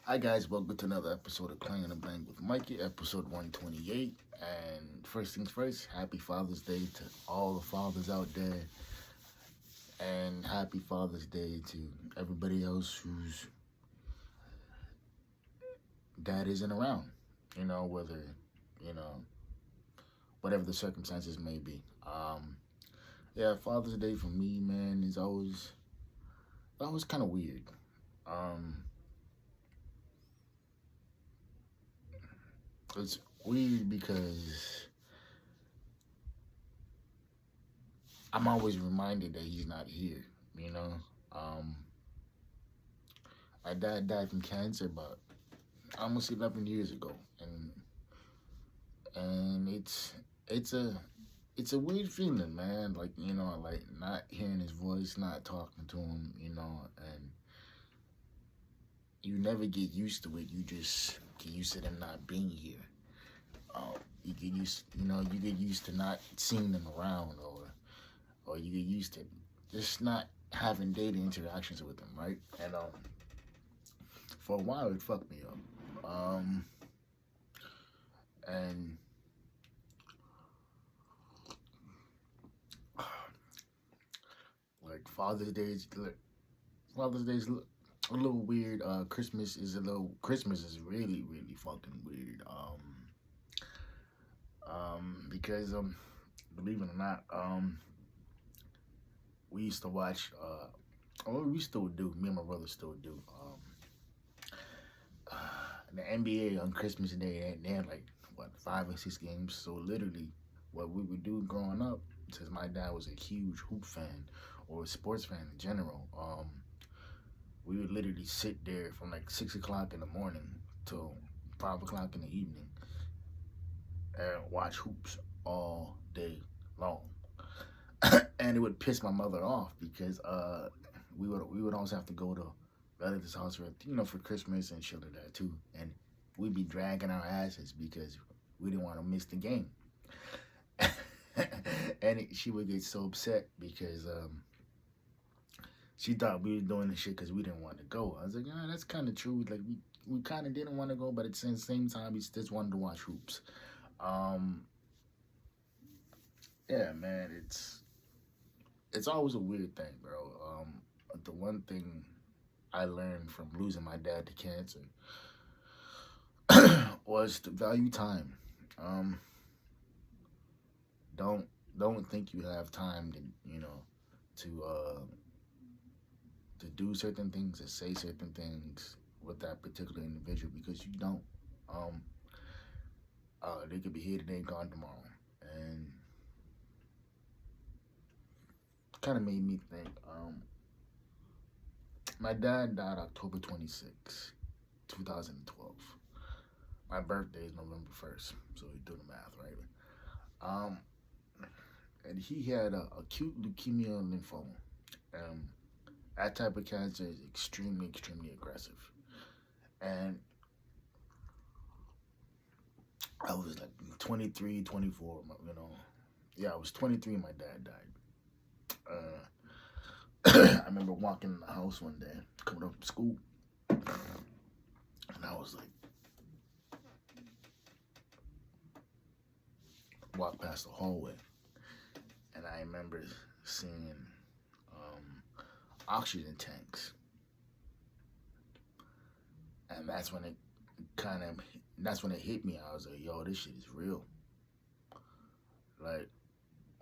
Hi guys, welcome to another episode of Clangin and Bang with Mikey, episode 128. And first things first, happy Father's Day to all the fathers out there. And happy Father's Day to everybody else whose dad isn't around. Whether, you know, whatever the circumstances may be. Yeah, Father's Day for me, man, is always kind of weird. Um, it's weird because I'm always reminded that he's not here. You know, um, my dad died from cancer about almost 11 years ago, and it's a weird feeling, man. Like like not hearing his voice, not talking to him, and you never get used to it. You just get used to them not being here. You get used, you get used to not seeing them around, or you get used to just not having daily interactions with them, right? And for a while it fucked me up. And like Father's Day's a little weird. Christmas is really really fucking weird. Because believe it or not, we used to watch. Well, we still do. Me and my brother still do. The NBA on Christmas Day, they had like what 5 or 6 games. So literally, what we would do growing up, since my dad was a huge hoop fan or a sports fan in general, we would literally sit there from like 6 o'clock in the morning till 5 o'clock in the evening and watch hoops all day long. And it would piss my mother off because we would always have to go to relatives' house for Christmas and shit like that too, and we'd be dragging our asses because we didn't want to miss the game. And she would get so upset because she thought we were doing this shit because we didn't want to go. I was like, yeah, that's kind of true. Like we kind of didn't want to go, but at the same time, we just wanted to watch hoops. Um, yeah, man, it's always a weird thing, bro. The one thing I learned from losing my dad to cancer was to value time. Um, don't don't think you have time to to to do certain things, to say certain things with that particular individual because you don't. Um, they could be here today, gone tomorrow, and kind of made me think. My dad died October 26, 2012. My birthday is November 1st, so you do the math, right? Um, and he had a acute leukemia and lymphoma. Um, that type of cancer is extremely, extremely aggressive. And I was like 23, 24, Yeah, I was 23 when my dad died. I remember walking in the house one day, coming up from school, and I was like, walk past the hallway, and I remember seeing um, oxygen tanks, and that's when it hit me. I was like, yo, this shit is real. Like,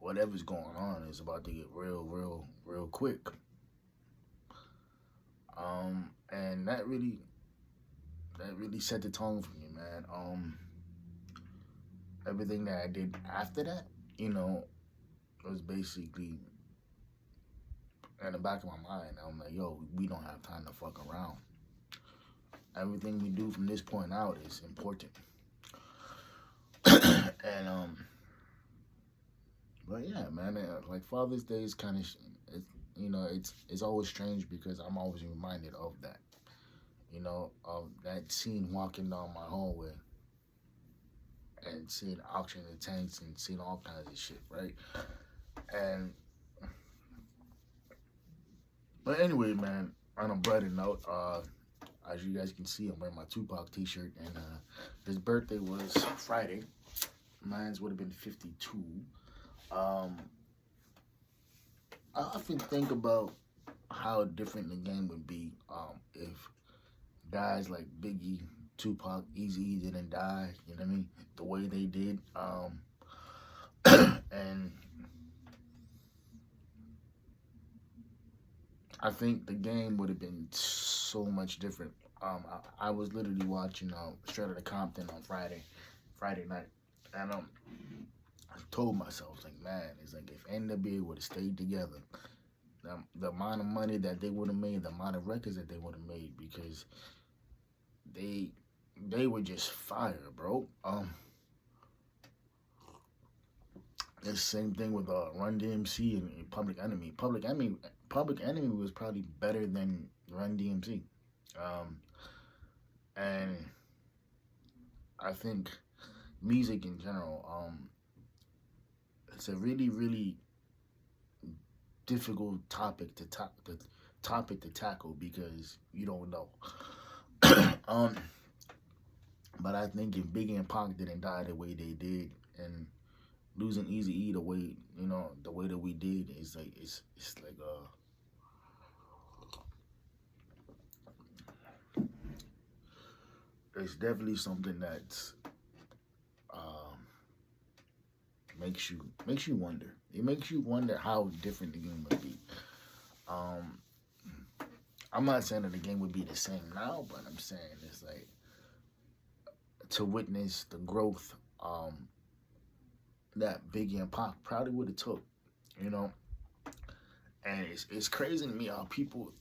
whatever's going on is about to get real, real, real quick. And that really set the tone for me, man. Everything that I did after that, was basically in the back of my mind. I'm like, yo, we don't have time to fuck around. Everything we do from this point out is important. And but yeah, man, like Father's Day is kind of, it's always strange because I'm always reminded of that. Of that scene walking down my hallway and seeing oxygen tanks and seeing all kinds of shit, right? And but anyway, man, on a brighter note, As you guys can see, I'm wearing my Tupac t-shirt, and his birthday was Friday. Mine's would have been 52. Um, I often think about how different the game would be if guys like Biggie, Tupac, Eazy didn't die. You know what I mean? The way they did. And I think the game would have been so much different. I was literally watching Straight Outta Compton on Friday night, and I told myself like, man, it's like if NWA would have stayed together, the amount of money that they would have made, the amount of records that they would have made, because they they were just fire, bro. The same thing with Run DMC and Public Enemy. Public Enemy was probably better than Run DMC. Um, and I think music in general, it's a really, really difficult topic to tackle because you don't know. um, but I think if Biggie and Pac didn't die the way they did, and losing Easy E the way the way that we did, is like it's like it's definitely something that's um makes you wonder. It makes you wonder how different the game would be. Um, I'm not saying that the game would be the same now, but I'm saying it's like to witness the growth that Biggie and Pac probably would have took, you know. And it's crazy to me how people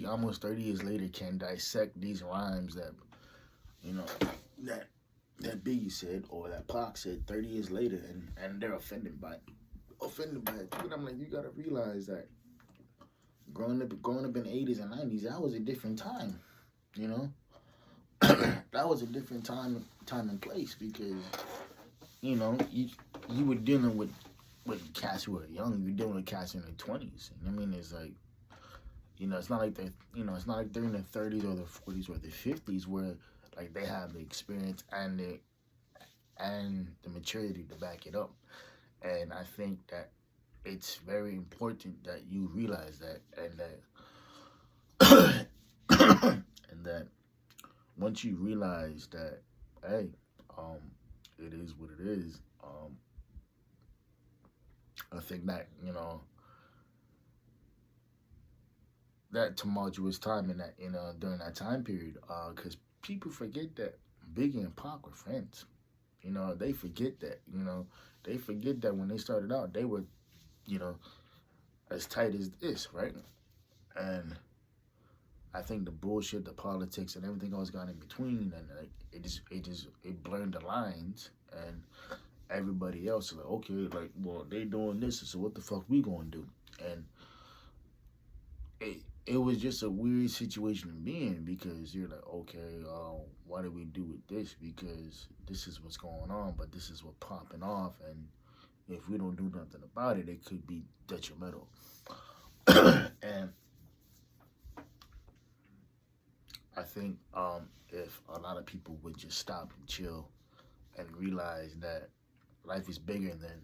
almost 30 years later can dissect these rhymes that you know that that Biggie said or that Pac said 30 years later, and they're offended by it. And I'm like, you gotta realize that growing up in the 80s and 90s, that was a different time, you know. That was a different time and place because you were dealing with cats who were young. You're dealing with cats in their 20s. I mean, it's like it's not like it's not like they're in their 30s or their 40s or their 50s where like they have the experience and the maturity to back it up. And I think that it's very important that you realize that, and that and that once you realize that, hey, it is what it is. I think that that tumultuous time during that time period, because people forget that Biggie and Pac were friends. They forget that. They forget that when they started out, they were you know as tight as this, right? And I think the bullshit, the politics, and everything else got in between, and like, it blurred the lines, and everybody else is like, okay, like, well, they doing this, so what the fuck we gonna do? And it was just a weird situation to be in because you're like, okay, what do we do with this? Because this is what's going on, but this is what's popping off, and if we don't do nothing about it, it could be detrimental. And I think if a lot of people would just stop and chill and realize that life is bigger than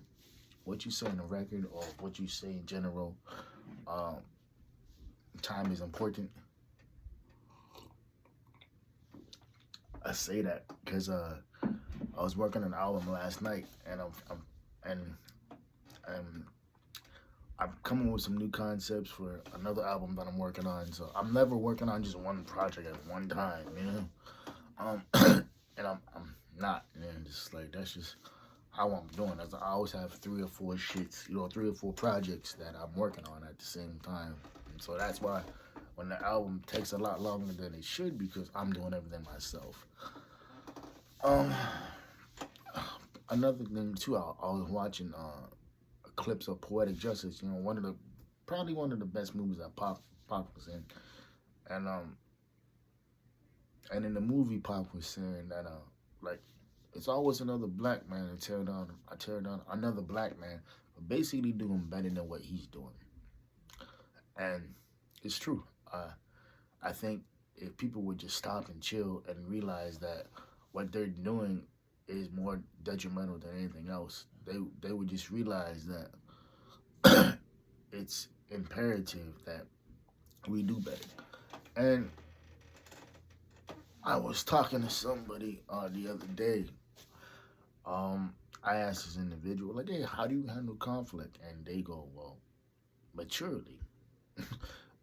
what you say in a record or what you say in general, um, time is important. I say that because I was working on an album last night, and and and I'm coming with some new concepts for another album that I'm working on. So I'm never working on just one project at one time, and I'm not, man. Just like that's just how I'm doing. I always have 3 or 4 projects that I'm working on at the same time. And so that's why when the album takes a lot longer than it should, because I'm doing everything myself. Um, Another thing too, I was watching clips of Poetic Justice. Probably one of the best movies that Pop was in, and and in the movie, Pop was saying that like it's always another black man I tear down another black man, but basically doing better than what he's doing, and it's true. I think if people would just stop and chill and realize that what they're doing is more detrimental than anything else, they would just realize that it's imperative that we do better. And I was talking to somebody the other day. I asked this individual, like, hey, how do you handle conflict? And they go, well, maturely.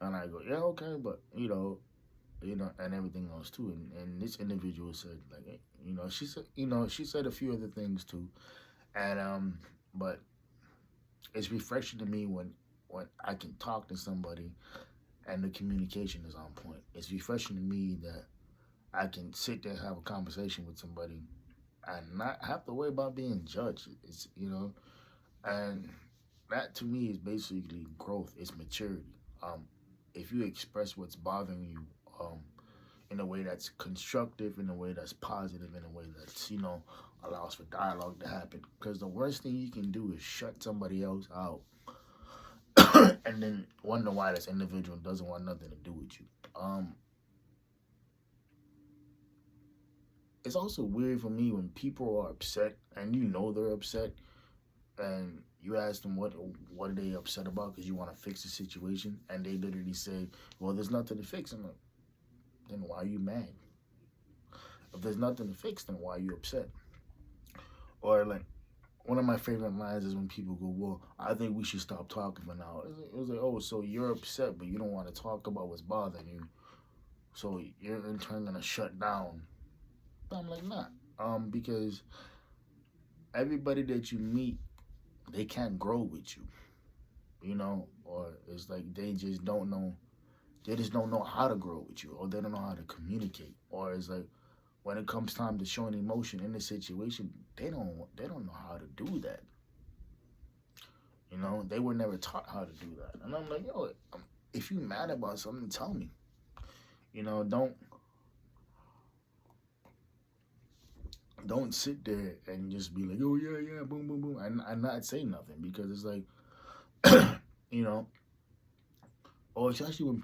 And I go, yeah, okay, but and everything else too. And this individual said, like, she said, she said a few other things too. And but it's refreshing to me when I can talk to somebody and the communication is on point. It's refreshing to me that I can sit there and have a conversation with somebody and not have to worry about being judged. It's and that to me is basically growth. It's maturity. If you express what's bothering you, in a way that's constructive, in a way that's positive, in a way that's allows for dialogue to happen. Because the worst thing you can do is shut somebody else out, and then wonder why this individual doesn't want nothing to do with you. It's also weird for me when people are upset and they're upset, and you ask them what are they upset about because you want to fix the situation, and they literally say, "Well, there's nothing to fix." I'm like, then why are you mad? If there's nothing to fix, then why are you upset? Or like one of my favorite lines is when people go, "Well, I think we should stop talking for now." It was like, oh, so you're upset, but you don't want to talk about what's bothering you, so you're in turn gonna shut down. But I'm like, nah, because everybody that you meet, they can't grow with you, or it's like they just don't know how to grow with you, or they don't know how to communicate, or it's like when it comes time to showing emotion in a situation, they don't know how to do that. They were never taught how to do that, and I'm like, yo, if you mad about something, tell me. Don't sit there and just be like, oh yeah, yeah, boom, boom, boom, and not say nothing because it's like, you know, or especially when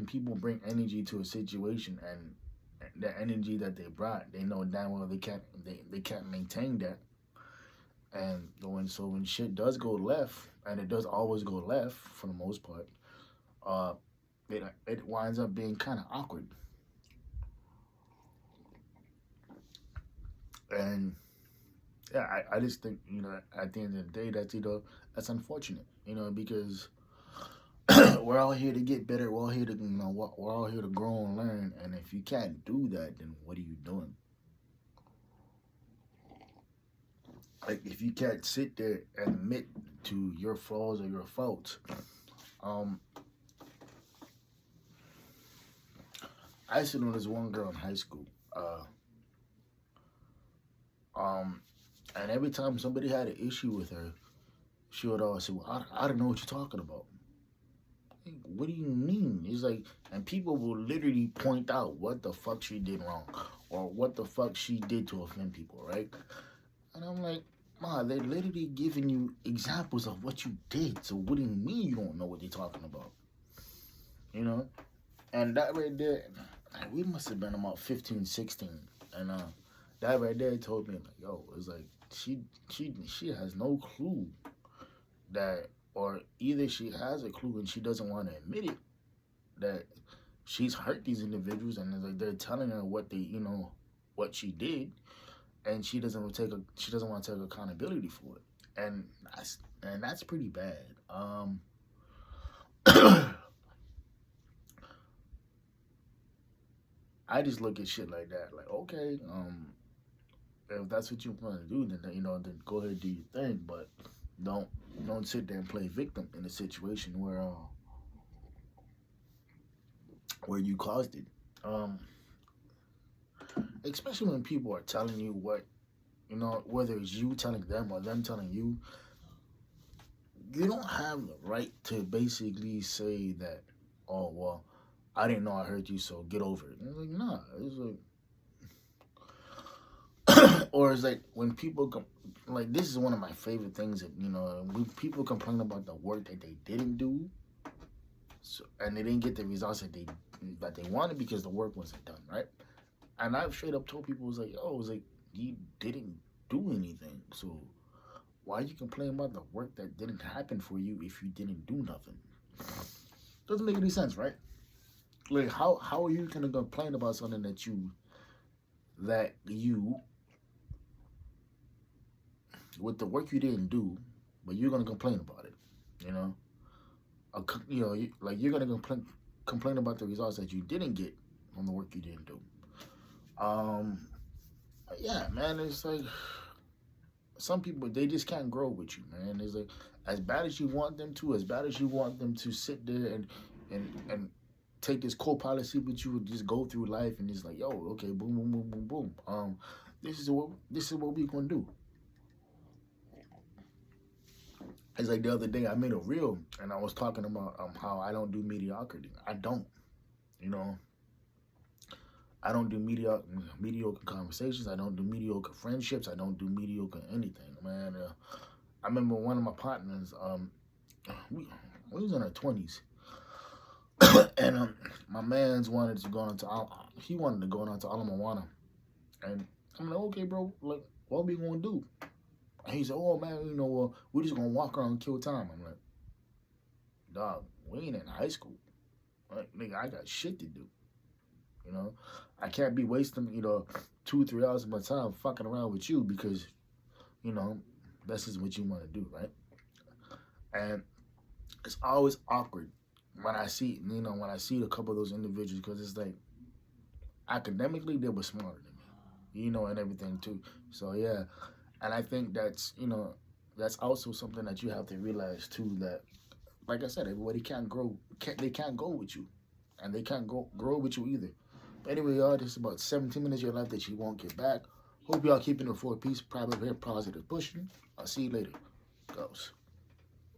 people bring energy to a situation and the energy that they brought, they know damn well they can't maintain that. And when shit does go left, and it does always go left for the most part, uh, it winds up being kind of awkward. And yeah, I just think at the end of the day that's unfortunate, because we're all here to get better. We're all here to we're all here to grow and learn. And if you can't do that, then what are you doing? Like if you can't sit there and admit to your flaws or your faults. um I used to know this one girl in high school. Um and every time somebody had an issue with her, she would always say, well, I don't know what you're talking about. What do you mean? It's like, and people will literally point out what the fuck she did wrong or what the fuck she did to offend people, right? And I'm like, Ma, they're literally giving you examples of what you did. So what do you mean you don't know what they're talking about? And that right there, we must have been about 15, 16. And that right there told me, like, yo, it's like, she has no clue that, or either she has a clue and she doesn't want to admit it, that she's hurt these individuals, and it's like they're telling her what what she did, and she doesn't want to take accountability for it, and that's pretty bad. I just look at shit like that, like, okay, if that's what you want to do, then go ahead and do your thing, but don't sit there and play victim in a situation where you caused it. Um, Especially when people are telling you whether it's you telling them or them telling you, you don't have the right to basically say that, oh well, I didn't know I hurt you, so get over it. And it's like, nah, it's like, or it's like when people like, this is one of my favorite things that when people complain about the work that they didn't do. So, and they didn't get the results that they wanted because the work wasn't done, right? And I've straight up told people, it was like, oh, it was like, you didn't do anything. So why are you complaining about the work that didn't happen for you if you didn't do nothing? Doesn't make any sense, right? Like, how are you gonna complain about something that you with the work you didn't do, but you're gonna complain about it? You know, like you're gonna complain about the results that you didn't get from the work you didn't do. Um, yeah, man, it's like some people they just can't grow with you, man. It's like as bad as you want them to, as bad as you want them to sit there and take this co-pilot seat with you and just go through life and just like, yo, okay, boom, boom, boom, boom, boom. This is what we gonna do. It's like the other day I made a reel and I was talking about how I don't do mediocrity. I don't, you know, I don't do mediocre conversations. I don't do mediocre friendships. I don't do mediocre anything, man. I remember one of my partners. We was in our 20s, and my man's wanted to go into. He wanted to go on to Alamoana, and I'm like, okay, bro, like, what we gonna do? And he said, oh man, we're just gonna walk around and kill time. I'm like, dog, we ain't in high school. Like, nigga, I got shit to do. You know, I can't be wasting, 2-3 hours of my time fucking around with you because, that's just what you want to do, right? And it's always awkward when I see, a couple of those individuals because it's like, academically, they were smarter than me, and everything too. So, yeah. And I think that's also something that you have to realize too, that, like I said, everybody they can't go with you. And they can't grow with you either. But anyway, y'all, this is about 17 minutes of your life that you won't get back. Hope y'all keeping it for a peace, private, very positive pushing. I'll see you later. Goes.